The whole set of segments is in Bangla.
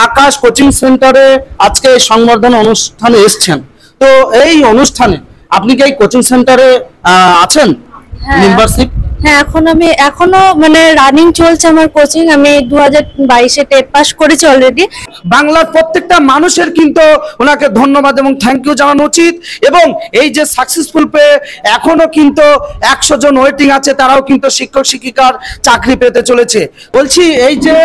আকাশ কোচিং সেন্টারে আজকে সংবর্ধনা অনুষ্ঠানে এসেছেন, তো এই অনুষ্ঠানে আপনি কি এই কোচিং সেন্টারে আছেন মেম্বারশিপ? হ্যাঁ, এখনো মানে রানিং চলছে আমার কোচিং। আমি 2022-এ টেট পাস করেছি অলরেডি। বাংলার প্রত্যেকটা মানুষের কিন্তু ওনাকে ধন্যবাদ এবং থ্যাংক ইউ জানানো উচিত। এবং এই যে সাকসেসফুল পেয়ে এখনো কিন্তু 100 জন ওয়েটিং আছে, তারাও কিন্তু শিক্ষক শিক্ষিকার চাকরি পেতে চলেছে। বলছি এই যে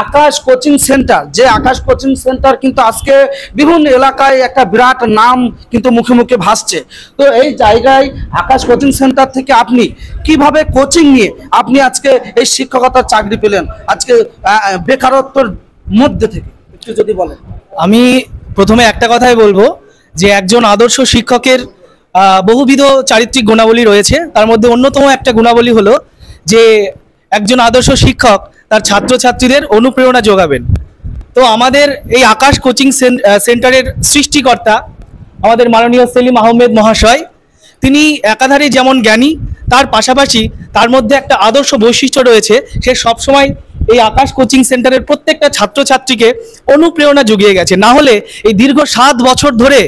আকাশ কোচিং সেন্টার কিন্তু আজকে বিভিন্ন এলাকায় একটা বিরাট নাম কিন্তু মুখে মুখে ভাসছে। তো এই জায়গায় আকাশ কোচিং সেন্টার থেকে আপনি কিভাবে কোচিং নিয়ে আপনি আজকে এই শিক্ষকতার চাকরি পেলেন, আজকে বেকারত্বের মধ্যে থেকে একটু যদি বলেন। আমি প্রথমে একটা কথাই বলবো যে একজন আদর্শ শিক্ষকের বহুবিধ চারিত্রিক গুণাবলী রয়েছে। তার মধ্যে অন্যতম একটা গুণাবলী হলো যে একজন আদর্শ শিক্ষক তার ছাত্রছাত্রীদের অনুপ্রেরণা যোগাবেন। তো আমাদের এই আকাশ কোচিং সেন্টারের সৃষ্টিকর্তা আমাদের মাননীয় সেলিম আহমেদ মহাশয়, তিনি একাধারে যেমন জ্ঞানী, তার পাশাপাশি তার মধ্যে একটা আদর্শ বৈশিষ্ট্য রয়েছে। সে সবসময় এই আকাশ কোচিং সেন্টারের প্রত্যেকটা ছাত্রছাত্রীকে অনুপ্রেরণা জুগিয়ে গেছে। না হলে এই দীর্ঘ 7 বছর ধরে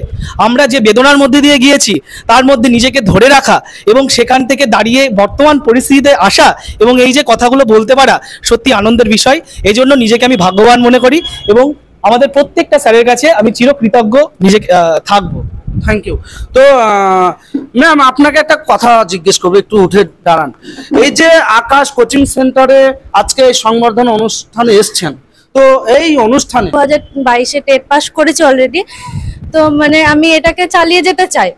আমরা যে বেদনার মধ্যে দিয়ে গিয়েছি, তার মধ্যে নিজেকে ধরে রাখা এবং সেখান থেকে দাঁড়িয়ে বর্তমান পরিস্থিতিতে আসা এবং এই যে কথাগুলো বলতে পারা সত্যি আনন্দের বিষয়। এই জন্য নিজেকে আমি ভাগ্যবান মনে করি এবং আমাদের প্রত্যেকটা স্যারের কাছে আমি চিরকৃতজ্ঞ নিজে থাকবো। Thank you. তো ম্যাম, আপনাকে একটা কথা জিজ্ঞেস করবো, একটু উঠে দাঁড়ান। এই যে আকাশ কোচিং সেন্টারে আজকে সংবর্ধনা অনুষ্ঠানে এসেছেন, তো এই অনুষ্ঠানে 2022-এ টেট পাস করেছি অলরেডি। তো মানে আমি এটাকে চালিয়ে যেতে চাই,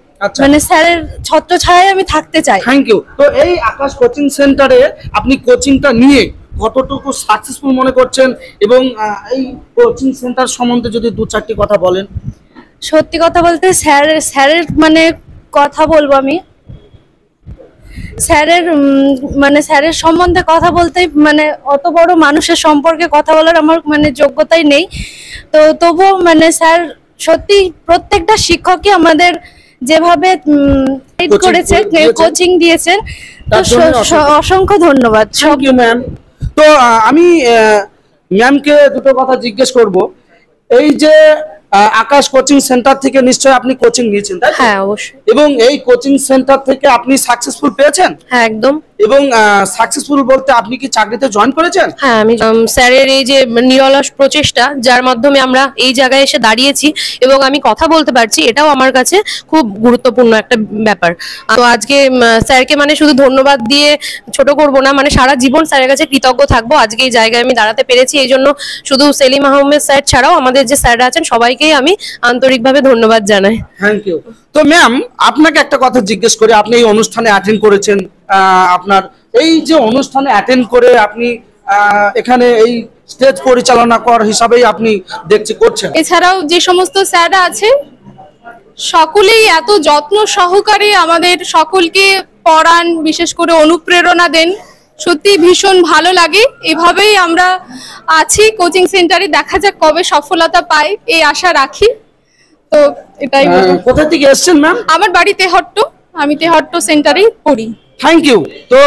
মানে স্যারের ছত্রছায়ায় আমি থাকতে চাই। Thank you. তো এই আকাশ কোচিং সেন্টারে আপনি কোচিংটা নিয়ে কতটুকু সাকসেসফুল মনে করছেন এবং এই কোচিং সেন্টার সম্বন্ধে যদি 2-4টি কথা বলেন। সত্যি কথা বলতে স্যারের মানে কথা বলবো আমি, স্যারের সম্বন্ধে কথা বলতে মানে অত বড় মানুষের সম্পর্কে কথা বলার আমার মানে যোগ্যতাই নেই। তো তবুও মানে স্যার সত্যি প্রত্যেকটা শিক্ষকই আমাদের যেভাবে করেছে, কোচিং দিয়েছেন, তো অসংখ্য ধন্যবাদ। Thank you ma'am. তো আমি ম্যামকে দুটো কথা জিজ্ঞেস করব। এই যে আকাশ কোচিং সেন্টার থেকে নিশ্চয়ই আপনি কোচিং নিয়েছেন, তাই? হ্যাঁ, অবশ্যই। এবং এই কোচিং সেন্টার থেকে আপনি সাকসেসফুল পেয়েছেন? হ্যাঁ, একদম। এবং সাকসেসফুল বলতে আপনি কি চাকরিতে জয়েন করেছেন? হ্যাঁ, আমি স্যারের এই যে নিরলস প্রচেষ্টা, যার মাধ্যমে আমরা এই জায়গায় এসে দাঁড়িয়েছি এবং আমি কথা বলতে পারছি, এটাও আমার কাছে খুব গুরুত্বপূর্ণ একটা ব্যাপার। তো আজকে স্যারকে মানে শুধু ধন্যবাদ দিয়ে ছোট করব না, মানে সারা জীবন স্যারের কাছে কৃতজ্ঞ থাকবো। আজকে এই জায়গায় আমি দাঁড়াতে পেরেছি, এই জন্য শুধু সেলিম আহমেদ স্যার ছাড়াও আমাদের যে স্যাররা আছেন সবাইকেই আমি আন্তরিকভাবে ধন্যবাদ জানাই। Thank you. তো ম্যাম, আপনাকে একটা কথা জিজ্ঞেস করি। আপনি এই অনুষ্ঠানে অ্যাটেন্ড করেছেন, আপনার এই যে অনুষ্ঠানে অ্যাটেন্ড করে আপনি এখানে এই স্টেজ পরিচালনা কর হিসাবেই আপনি দেখছি করছেন। এছাড়াও যে সমস্ত স্যাররা আছেন সকলেই এত যত্ন সহকারে আমাদের সকলকে পড়ান, বিশেষ করে অনুপ্রেরণা দেন। সত্যি ভীষণ ভালো লাগে। এভাবেই আমরা আছি কোচিং সেন্টারে, দেখা যাক কবে সফলতা পাই এই আশা রাখি। তো এটাই। কোথা থেকে এসেছেন ম্যাম? আমার বাড়ি তেহট্ট, আমি তেহট্ট সেন্টারেই পড়ি। Thank you. তো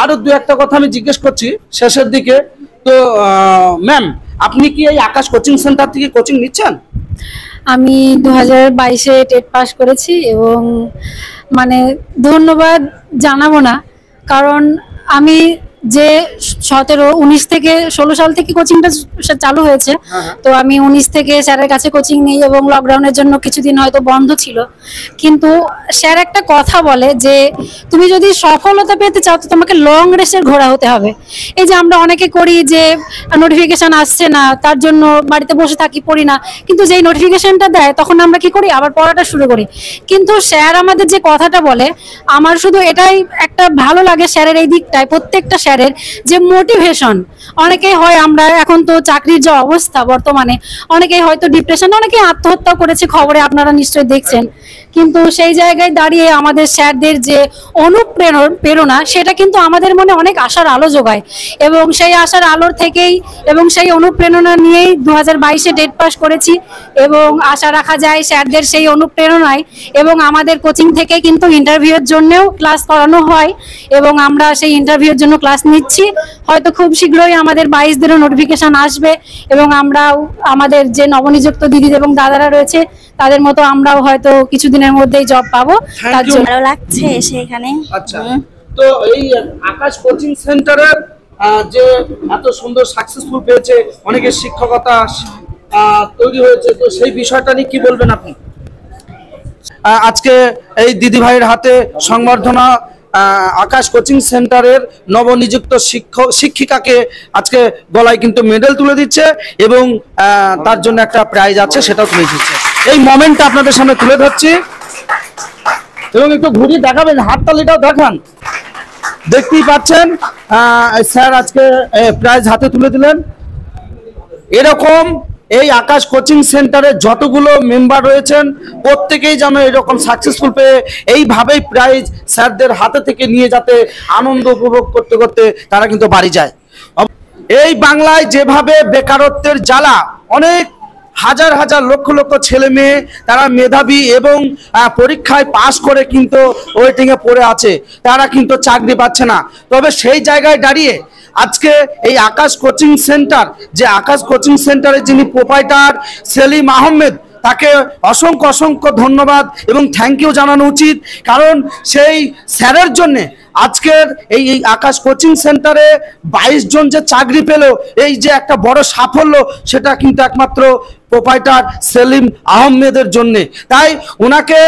আরো 2-1টা কথা আমি জিজ্ঞেস করছি শেষের দিকে। তো ম্যাম, আপনি কি এই আকাশ কোচিং সেন্টার থেকে কোচিং নিচ্ছেন? আমি 2022-এ টেট পাস করেছি এবং মানে ধন্যবাদ জানাবো না, কারণ আমি যে 19 থেকে 16 সাল থেকে কোচিংটা চালু হয়েছে। তো আমি 19 থেকে স্যারের কাছে কোচিং নিই এবং লকডাউনের জন্য কিছুদিন হয়তো বন্ধ ছিল, কিন্তু স্যার একটা কথা বলে যে তুমি যদি সফলতা পেতে চাও তো তোমাকে লং রেসের ঘোড়া হতে হবে। এই যে আমরা অনেকে করি যে নোটিফিকেশন আসছে না, তার জন্য বাড়িতে বসে থাকি, পড়ি না, কিন্তু যেই নোটিফিকেশনটা দেয় তখন আমরা কি করি, আবার পড়াটা শুরু করি। কিন্তু স্যার আমাদের যে কথাটা বলে, আমার শুধু এটাই একটা ভালো লাগে স্যারের এই দিকটায়, প্রত্যেকটা স্যারের যে মোটিভেশন। অনেকেই হয়, আমরা এখন তো চাকরির যে অবস্থা বর্তমানে, অনেকেই হয়তো ডিপ্রেশন, অনেকেই আত্মহত্যা করেছে, খবরে আপনারা নিশ্চয়ই দেখছেন। কিন্তু সেই জায়গায় দাঁড়িয়ে আমাদের স্যারদের যে অনুপ্রেরণা, সেটা কিন্তু আমাদের মনে অনেক আশার আলো যোগায় এবং সেই আশার আলোর থেকেই এবং সেই অনুপ্রেরণা নিয়েই 2022-এ টেট পাস করেছি এবং আশা রাখা যায় স্যারদের সেই অনুপ্রেরণায় এবং আমাদের কোচিং থেকে কিন্তু ইন্টারভিউয়ের জন্যও ক্লাস করানো হয় এবং আমরা সেই ইন্টারভিউর জন্য ক্লাস ক্লাস নিচ্ছি। হয়তো খুব শীঘ্রই আমাদের 22দেরও নোটিফিকেশন আসবে এবং আমরাও আমাদের যে নবনিযুক্ত দিদি এবং দাদারা রয়েছে তাদের মতো আমরাও হয়তো কিছুদিনের মধ্যেই জব পাবো। তার জন্য ভালো লাগছে এসে এখানে। আচ্ছা, তো এই আকাশ কোচিং সেন্টারের যে এত সুন্দর সাকসেসফুল পেয়েছে, অনেকের শিক্ষকতা তৈরি হয়েছে, তো সেই বিষয়টা নিয়ে কি বলবেন আপনি? আজকে এই দিদি ভাইয়ের হাতে সংবর্ধনা আকাশ কোচিং সেন্টারের নবনিযুক্ত শিক্ষিকাকে আজকে গলায় কিন্তু মেডেল তুলে দিচ্ছে এবং তার জন্য একটা প্রাইজ আছে, সেটাও তুলে দিচ্ছে। এই মোমেন্টটা আপনাদের সামনে তুলে ধরছি এবং একটু ঘুরিয়ে দেখাবেন, হাততালিটাও দেখান। দেখতেই পাচ্ছেন স্যার আজকে প্রাইজ হাতে তুলে দিলেন। এরকম এই আকাশ কোচিং সেন্টারে যতগুলো মেম্বার রয়েছেন প্রত্যেকেই যেন এরকম সাকসেসফুল পেয়ে এইভাবেই প্রাইজ স্যারদের হাতে থেকে নিয়ে যাতে আনন্দ উপভোগ করতে করতে তারা কিন্তু বাড়ি যায়। এই বাংলায় যেভাবে বেকারত্বের জ্বালা, অনেক হাজার হাজার লক্ষ লক্ষ ছেলে মেয়ে তারা মেধাবী এবং পরীক্ষায় পাশ করে কিন্তু ওয়েটিংয়ে পড়ে আছে, তারা কিন্তু চাকরি পাচ্ছে না। তবে সেই জায়গায় দাঁড়িয়ে আজকে এই আকাশ কোচিং সেন্টার, যে আকাশ কোচিং সেন্টারের যিনি প্রোপাইটার সেলিম আহমেদ, তাকে অসংখ্য অসংখ্য ধন্যবাদ এবং থ্যাংক ইউ জানানো উচিত। কারণ সেই স্যারের জন্যে আজকের এই আকাশ কোচিং সেন্টারে 22 জন যে চাকরি পেল, এই যে একটা বড় সাফল্য, সেটা কিন্তু একমাত্র প্রোপাইটার সেলিম আহমেদের জন্যে। তাই ওনাকে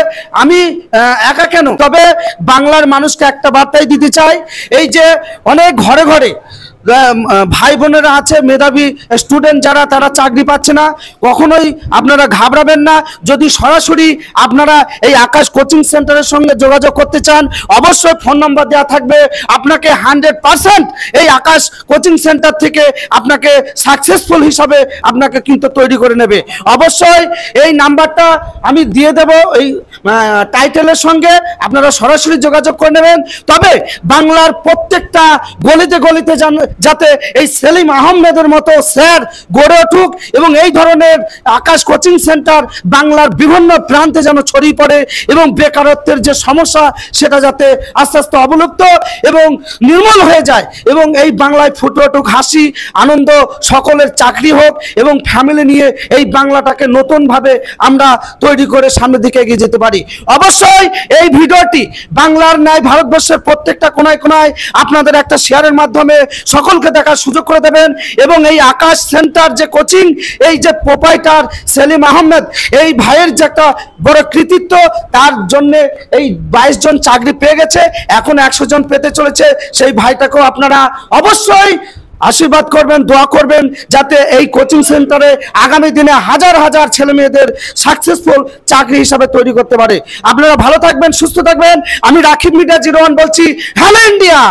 আমি একা কেন, তবে বাংলার মানুষকে একটা বার্তাই দিতে চাই, এই যে অনেক ঘরে ঘরে ভাই বোনেরা আছে মেধাবী স্টুডেন্ট যারা, তারা চাকরি পাচ্ছে না, কখনোই আপনারা ঘাবড়াবেন না। যদি সরাসরি আপনারা এই আকাশ কোচিং সেন্টারের সঙ্গে যোগাযোগ করতে চান, অবশ্যই ফোন নাম্বার দেওয়া থাকবে। আপনাকে 100% এই আকাশ কোচিং সেন্টার থেকে আপনাকে সাকসেসফুল হিসাবে আপনাকে কিন্তু তৈরি করে নেবে। অবশ্যই এই নাম্বারটা আমি দিয়ে দেব এই টাইটেলের সঙ্গে, আপনারা সরাসরি যোগাযোগ করে নেবেন। তবে বাংলার প্রত্যেকটা গলিতে গলিতে যাতে এই সেলিম আহমেদের মতো স্যার গড়ে উঠুক এবং এই ধরনের আকাশ কোচিং সেন্টার বাংলার বিভিন্ন প্রান্তে যেন ছড়িয়ে পড়ে এবং বেকারত্বের যে সমস্যা সেটা যাতে আস্তে আস্তে অবলুপ্ত এবং নির্মূল হয়ে যায় এবং এই বাংলায় ফুটে উঠুক হাসি আনন্দ, সকলের চাকরি হোক এবং ফ্যামিলি নিয়ে এই বাংলাটাকে নতুনভাবে আমরা তৈরি করে সামনের দিকে এগিয়ে যেতে পারি। অবশ্যই এই ভিডিওটি বাংলার ন্যায় ভারতবর্ষের প্রত্যেকটা কোনায় কোনায় আপনাদের একটা শেয়ারের মাধ্যমে সকলকে দেখার সুযোগ করে দেবেন এবং এই আকাশ সেন্টার যে কোচিং, এই যে প্রোপাইটার সেলিম আহমেদ, এই ভাইয়ের যে একটা বড় কৃতিত্ব, তার জন্য এই 22 জন চাকরি পেয়ে গেছে, এখন 100 জন পেতে চলেছে। সেই ভাইটাকেও আপনারা অবশ্যই আশীর্বাদ করবেন, দোয়া করবেন, যাতে এই কোচিং সেন্টারে আগামী দিনে হাজার হাজার ছেলে মেয়েদের সাকসেসফুল চাকরি হিসাবে তৈরি করতে পারে। আপনারা ভালো থাকবেন, সুস্থ থাকবেন। আমি রাকিব মিডিয়া 01 বলছি, হ্যালো ইন্ডিয়া।